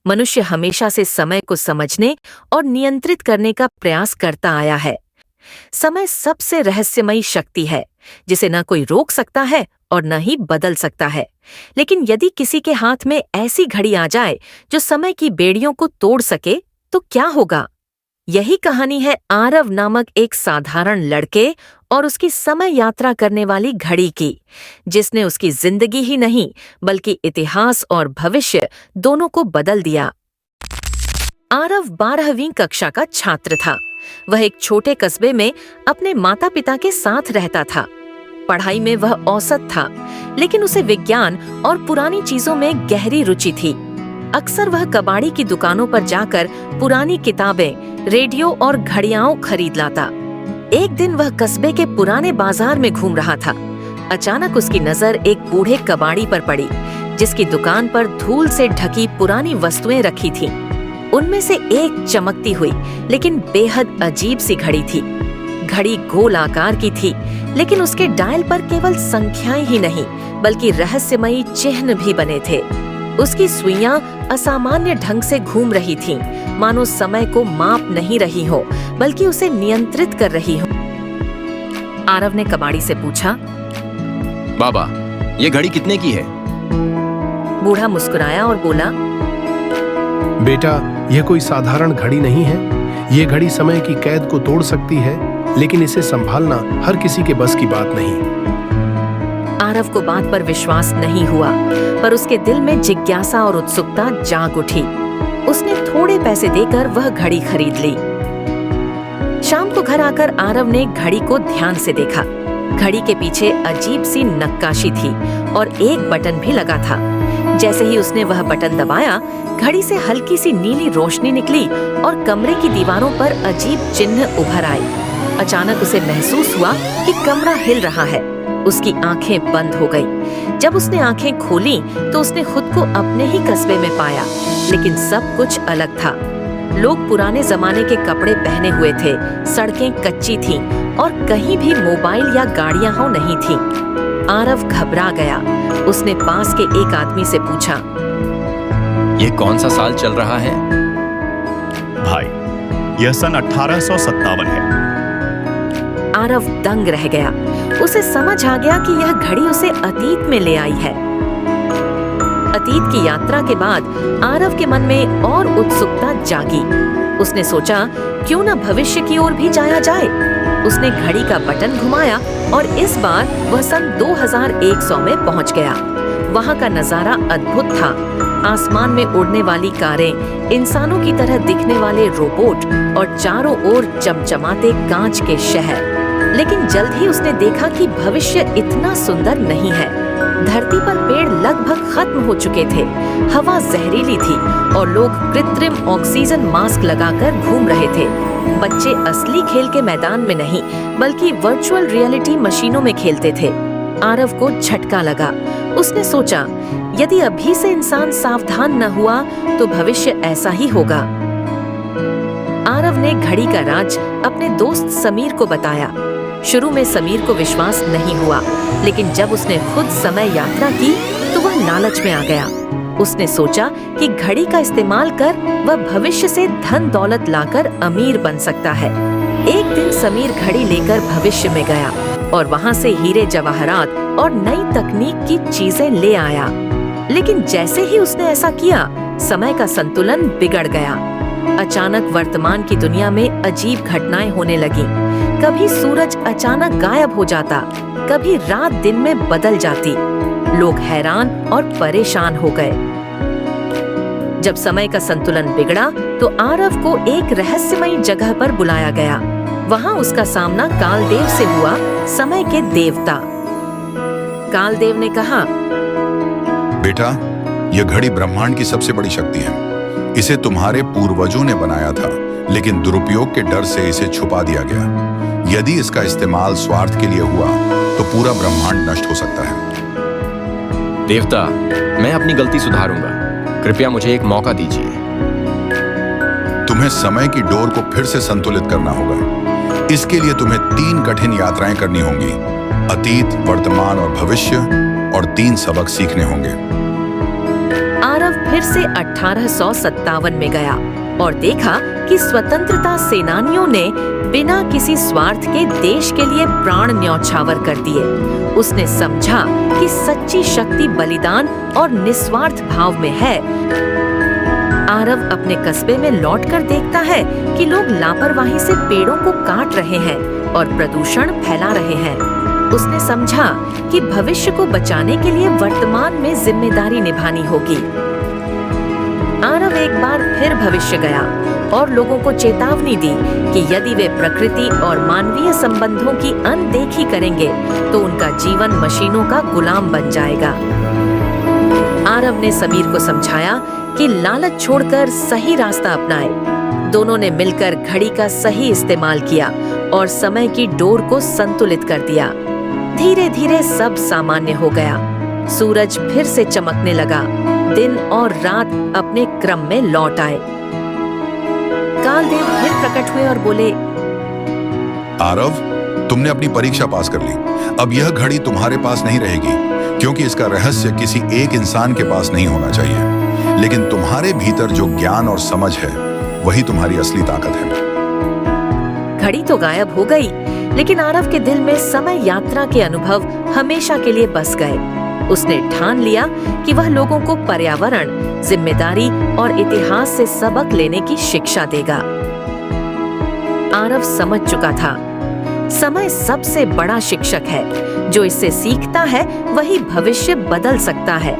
मनुष्य हमेशा से समय को समझने और नियंत्रित करने का प्रयास करता आया है। समय सबसे रहस्यमयी शक्ति है जिसे न कोई रोक सकता है और न ही बदल सकता है। लेकिन यदि किसी के हाथ में ऐसी घड़ी आ जाए जो समय की बेड़ियों को तोड़ सके तो क्या होगा? यही कहानी है आरव नामक एक साधारण लड़के और उसकी समय यात्रा करने वाली घड़ी की, जिसने उसकी जिंदगी ही नहीं बल्कि इतिहास और भविष्य दोनों को बदल दिया। आरव 12वीं कक्षा का छात्र था। वह एक छोटे कस्बे में अपने माता पिता के साथ रहता था। पढ़ाई में वह औसत था, लेकिन उसे विज्ञान और पुरानी चीजों में गहरी रुचि थी। अक्सर वह कबाड़ी की दुकानों पर जाकर पुरानी किताबें, रेडियो और घड़ियां खरीद लाता। एक दिन वह कस्बे के पुराने बाजार में घूम रहा था। अचानक उसकी नजर एक बूढ़े कबाड़ी पर पड़ी, जिसकी दुकान पर धूल से ढकी पुरानी वस्तुएं रखी थीं। उनमें से एक चमकती हुई लेकिन बेहद अजीब सी घड़ी थी। घड़ी गोल आकार की थी, लेकिन उसके डायल पर केवल संख्याएं ही नहीं बल्कि रहस्यमयी चिन्ह भी बने थे। उसकी सुइयां असामान्य ढंग से घूम रही थीं, मानो समय को माप नहीं रही हो बल्कि उसे नियंत्रित कर रही हो। आरव ने कबाड़ी से पूछा, बाबा, ये घड़ी कितने की है? बूढ़ा मुस्कुराया और बोला, बेटा, यह कोई साधारण घड़ी नहीं है। ये घड़ी समय की कैद को तोड़ सकती है, लेकिन इसे संभालना हर किसी के बस की बात नहीं। आरव को बात पर विश्वास नहीं हुआ, पर उसके दिल में जिज्ञासा और उत्सुकता जाग उठी। उसने थोड़े पैसे देकर वह घड़ी खरीद ली। शाम को घर आकर आरव ने घड़ी को ध्यान से देखा। घड़ी के पीछे अजीब सी नक्काशी थी और एक बटन भी लगा था। जैसे ही उसने वह बटन दबाया, घड़ी से हल्की सी नीली रोशनी निकली और कमरे की दीवारों पर अजीब चिन्ह उभर आए। अचानक उसे महसूस हुआ कि कमरा हिल रहा है। उसकी आंखें बंद हो गई। जब उसने आंखें खोली तो उसने खुद को अपने ही कस्बे में पाया, लेकिन सब कुछ अलग था। लोग पुराने जमाने के कपड़े पहने हुए थे, सड़कें कच्ची थीं और कहीं भी मोबाइल या गाड़ियां हो नहीं थीं। आरव घबरा गया। उसने पास के एक आदमी से पूछा, ये कौन सा साल चल रहा है? भाई, यह सन 1857 है। आरव दंग रह गया। उसे समझ आ गया कि यह घड़ी उसे अतीत में ले आई है। अतीत की यात्रा के बाद आरव के मन में और उत्सुकता जागी। उसने सोचा, क्यों न भविष्य की ओर भी जाया जाए। उसने घड़ी का बटन घुमाया और इस बार वह सन 2100 में पहुंच गया। वहां का नजारा अद्भुत था। आसमान में उड़ने वाली कारें, इंसानों की तरह दिखने वाले रोबोट और चारों ओर चमचमाते कांच के शहर। लेकिन जल्द ही उसने देखा कि भविष्य इतना सुंदर नहीं है। धरती पर पेड़ लगभग खत्म हो चुके थे, हवा जहरीली थी और लोग कृत्रिम ऑक्सीजन मास्क लगाकर घूम रहे थे। बच्चे असली खेल के मैदान में नहीं बल्कि वर्चुअल रियलिटी मशीनों में खेलते थे। आरव को झटका लगा। उसने सोचा, यदि अभी से इंसान सावधान न हुआ तो भविष्य ऐसा ही होगा। आरव ने घड़ी का राज अपने दोस्त समीर को बताया। शुरू में समीर को विश्वास नहीं हुआ, लेकिन जब उसने खुद समय यात्रा की तो वह लालच में आ गया। उसने सोचा कि घड़ी का इस्तेमाल कर वह भविष्य से धन दौलत लाकर अमीर बन सकता है। एक दिन समीर घड़ी लेकर भविष्य में गया और वहां से हीरे जवाहरात और नई तकनीक की चीजें ले आया। लेकिन जैसे ही उसने ऐसा किया, समय का संतुलन बिगड़ गया। अचानक वर्तमान की दुनिया में अजीब घटनाएं होने लगीं। कभी सूरज अचानक गायब हो जाता, कभी रात दिन में बदल जाती। लोग हैरान और परेशान हो गए। जब समय का संतुलन बिगड़ा तो आरव को एक रहस्यमयी जगह पर बुलाया गया। वहां उसका सामना कालदेव से हुआ, समय के देवता। कालदेव ने कहा, बेटा, यह घड़ी ब्रह्मांड की सबसे बड़ी शक्ति है। इसे तुम्हारे पूर्वजों ने बनाया था, लेकिन दुरुपयोग के डर से इसे छुपा दिया गया। यदि इसका इस्तेमाल स्वार्थ के लिए हुआ तो पूरा ब्रह्मांड नष्ट हो सकता है। देवता, मैं अपनी गलती सुधारूंगा। कृपया मुझे एक मौका दीजिए। तुम्हें समय की डोर को फिर से संतुलित करना होगा। इसके लिए तुम्हें 3 कठिन यात्राएं करनी होंगी। अतीत, वर्तमान और भविष्य, और 3 सबक सीखने होंगे। आरव फिर से 1857 में गया और देखा कि स्वतंत्रता सेनानियों ने बिना किसी स्वार्थ के देश के लिए प्राण न्यौछावर कर दिए। उसने समझा कि सच्ची शक्ति बलिदान और निस्वार्थ भाव में है। आरव अपने कस्बे में लौटकर देखता है कि लोग लापरवाही से पेड़ों को काट रहे हैं और प्रदूषण फैला रहे हैं। उसने समझा कि भविष्य को बचाने के लिए वर्तमान में जिम्मेदारी निभानी होगी। आरव एक बार फिर भविष्य गया और लोगों को चेतावनी दी कि यदि वे प्रकृति और मानवीय संबंधों की अनदेखी करेंगे तो उनका जीवन मशीनों का गुलाम बन जाएगा। आरव ने समीर को समझाया कि लालच छोड़कर सही रास्ता अपनाए। दोनों ने मिलकर घड़ी का सही इस्तेमाल किया और समय की डोर को संतुलित कर दिया। धीरे धीरे सब सामान्य हो गया। सूरज फिर से चमकने लगा। दिन और रात अपने क्रम में लौट आए। कालदेव फिर प्रकट हुए और बोले, आरव, तुमने अपनी परीक्षा पास कर ली। अब यह घड़ी तुम्हारे पास नहीं रहेगी, क्योंकि इसका रहस्य किसी एक इंसान के पास नहीं होना चाहिए। लेकिन तुम्हारे भीतर जो ज्ञान और समझ है, वही तुम्हारी असली ताकत है। घड़ी तो गायब हो गई, लेकिन आरव के दिल में समय यात्रा के अनुभव हमेशा के लिए बस गए। उसने ठान लिया कि वह लोगों को पर्यावरण, जिम्मेदारी और इतिहास से सबक लेने की शिक्षा देगा। आरव समझ चुका था, समय सबसे बड़ा शिक्षक है। जो इससे सीखता है वही भविष्य बदल सकता है।